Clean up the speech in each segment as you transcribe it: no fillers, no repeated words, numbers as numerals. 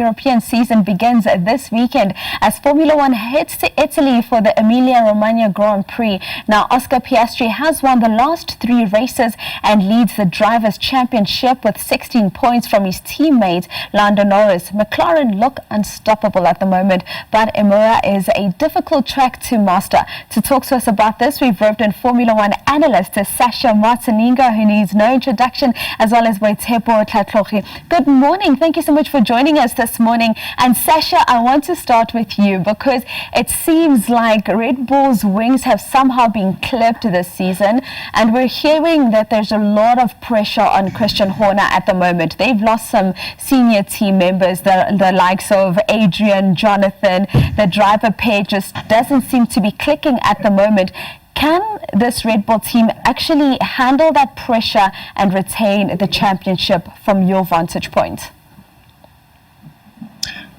European season begins this weekend as Formula One heads to Italy for the Emilia Romagna Grand Prix. Now, Oscar Piastri has won the last 3 races and leads the Drivers' Championship with 16 points from his teammate Lando Norris. McLaren look unstoppable at the moment, but Imola is a difficult track to master. To talk to us about this, we've roped in Formula One analyst Sasha Martinengo, who needs no introduction, as well as Boitshepo Tlhatlhogi. Good morning. Thank you so much for joining us this morning. And Sasha, I want to start with you because it seems like Red Bull's wings have somehow been clipped this season, and we're hearing that there's a lot of pressure on Christian Horner at the moment. They've lost some senior team members, the likes of Adrian, Jonathan. The driver pair just doesn't seem to be clicking at the moment. Can this Red Bull team actually handle that pressure and retain the championship from your vantage point?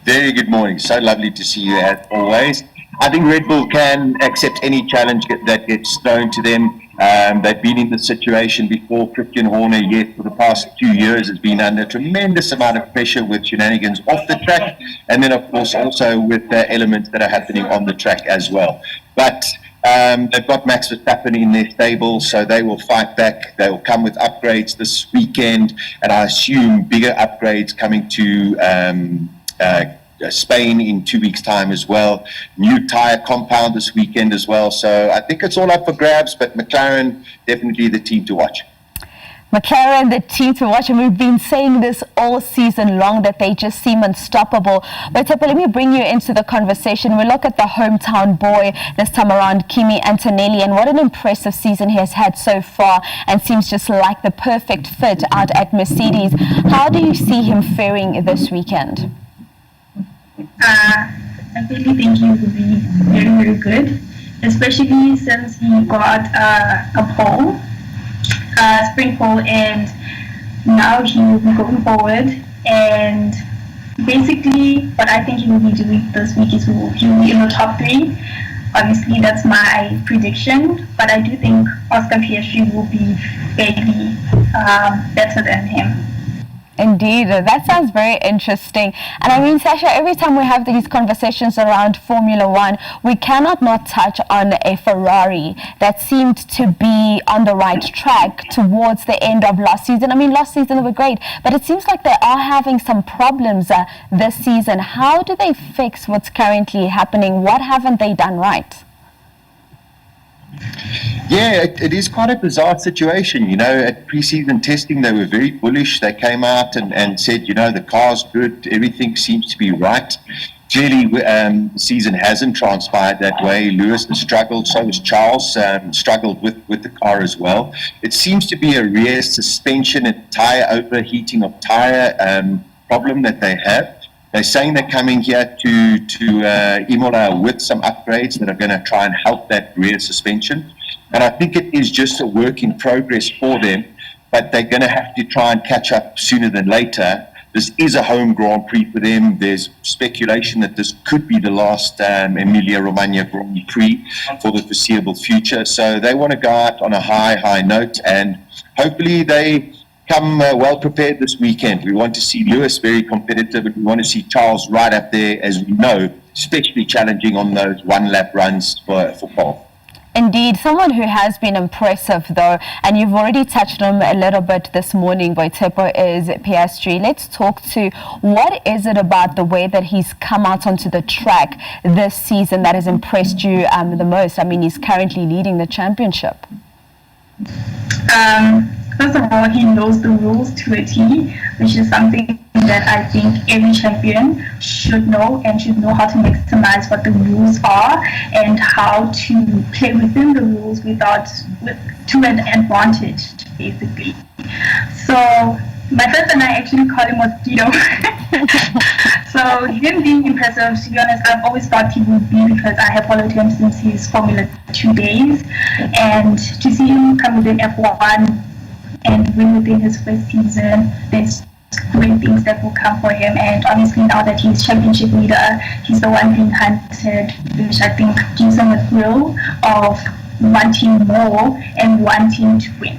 Very good morning. So lovely to see you as always. I think Red Bull can accept any challenge that gets thrown to them. They've been in this situation before. Christian Horner, yet for the past 2 years, has been under tremendous amount of pressure with shenanigans off the track, and then of course also with the elements that are happening on the track as well. But they've got Max Verstappen in their stable, so they will fight back. They will come with upgrades this weekend, and I assume bigger upgrades coming to Spain in 2 weeks' time as well. New tyre compound this weekend as well. So I think it's all up for grabs, but McLaren, definitely the team to watch. McLaren, the team to watch, and we've been saying this all season long that they just seem unstoppable. But let me bring you into the conversation. We look at the hometown boy this time around, Kimi Antonelli, and what an impressive season he has had so far and seems just like the perfect fit out at Mercedes. How do you see him faring this weekend? I really think he will be very, very good, especially since he got a pole. Spring pole, and now he will be going forward, and basically what I think he will be doing this week is he will be in the top 3. Obviously that's my prediction, but I do think Oscar Piastri will be barely better than him. Indeed, that sounds very interesting. And I mean, Sasha, every time we have these conversations around Formula One, we cannot not touch on a Ferrari that seemed to be on the right track towards the end of last season. I mean, last season they were great, but it seems like they are having some problems this season. How do they fix what's currently happening? What haven't they done right? Yeah, it is quite a bizarre situation. You know, at pre-season testing, they were very bullish. They came out and said, you know, the car's good, everything seems to be right. Clearly, the season hasn't transpired that way. Lewis has struggled, so has Charles, struggled with the car as well. It seems to be a rear suspension and tyre overheating of tyre problem that they have. They're saying they're coming here to Imola with some upgrades that are going to try and help that rear suspension. And I think it is just a work in progress for them, but they're going to have to try and catch up sooner than later. This is a home Grand Prix for them. There's speculation that this could be the last Emilia Romagna Grand Prix for the foreseeable future. So they want to go out on a high note, and hopefully they come well prepared this weekend. We want to see Lewis very competitive, and we want to see Charles right up there, as we know, especially challenging on those one-lap runs for pole. Indeed, someone who has been impressive though, and you've already touched on him a little bit this morning, Boitshepo, is Piastri. Let's talk to what is it about the way that he's come out onto the track this season that has impressed you the most? I mean, he's currently leading the championship. First of all, he knows the rules to a T, which is something that I think every champion should know, and should know how to maximize what the rules are and how to play within the rules to an advantage, basically. So my friends and I actually call him Mosquito. So him being impressive, to be honest, I've always thought he would be, because I have followed him since his Formula 2 days, and to see him come within F1 and win within his first season, there's great things that will come for him. And obviously now that he's championship leader, he's the one being hunted, which I think gives him a thrill of wanting more and wanting to win.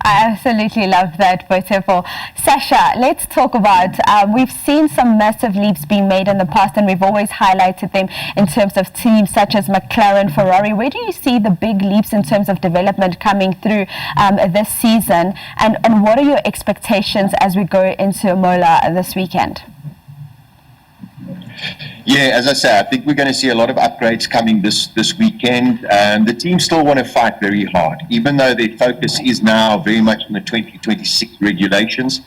I absolutely love that, Boitshepo. Sasha, let's talk about, we've seen some massive leaps being made in the past, and we've always highlighted them in terms of teams such as McLaren, Ferrari. Where do you see the big leaps in terms of development coming through this season, and what are your expectations as we go into Imola this weekend? Yeah, as I say, I think we're going to see a lot of upgrades coming this weekend. The teams still want to fight very hard, even though their focus is now very much on the 2026 regulations.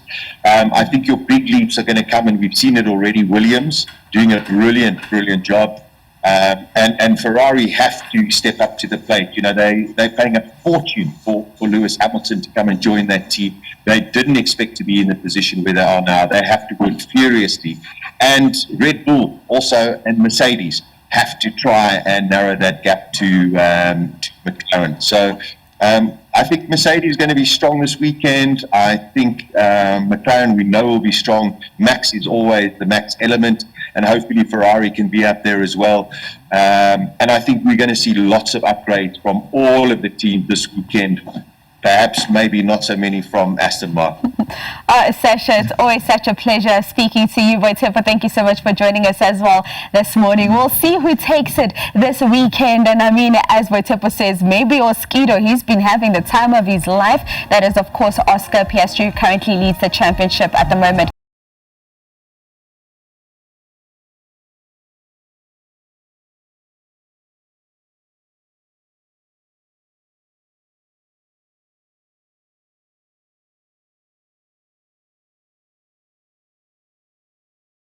I think your big leaps are going to come, and we've seen it already. Williams doing a brilliant job. And Ferrari have to step up to the plate. You know, they're paying a fortune for Lewis Hamilton to come and join that team. They didn't expect to be in the position where they are now. They have to work furiously. And Red Bull also and Mercedes have to try and narrow that gap to McLaren. So I think Mercedes is going to be strong this weekend. I think McLaren, we know, will be strong. Max is always the Max element, and hopefully Ferrari can be up there as well. And I think we're going to see lots of upgrades from all of the teams this weekend. Perhaps maybe not so many from Aston Martin. Sasha, it's always such a pleasure speaking to you, Boitshepo. Thank you so much for joining us as well this morning. We'll see who takes it this weekend. And I mean, as Boitshepo says, maybe Oskido, he's been having the time of his life. That is, of course, Oscar Piastri, who currently leads the championship at the moment.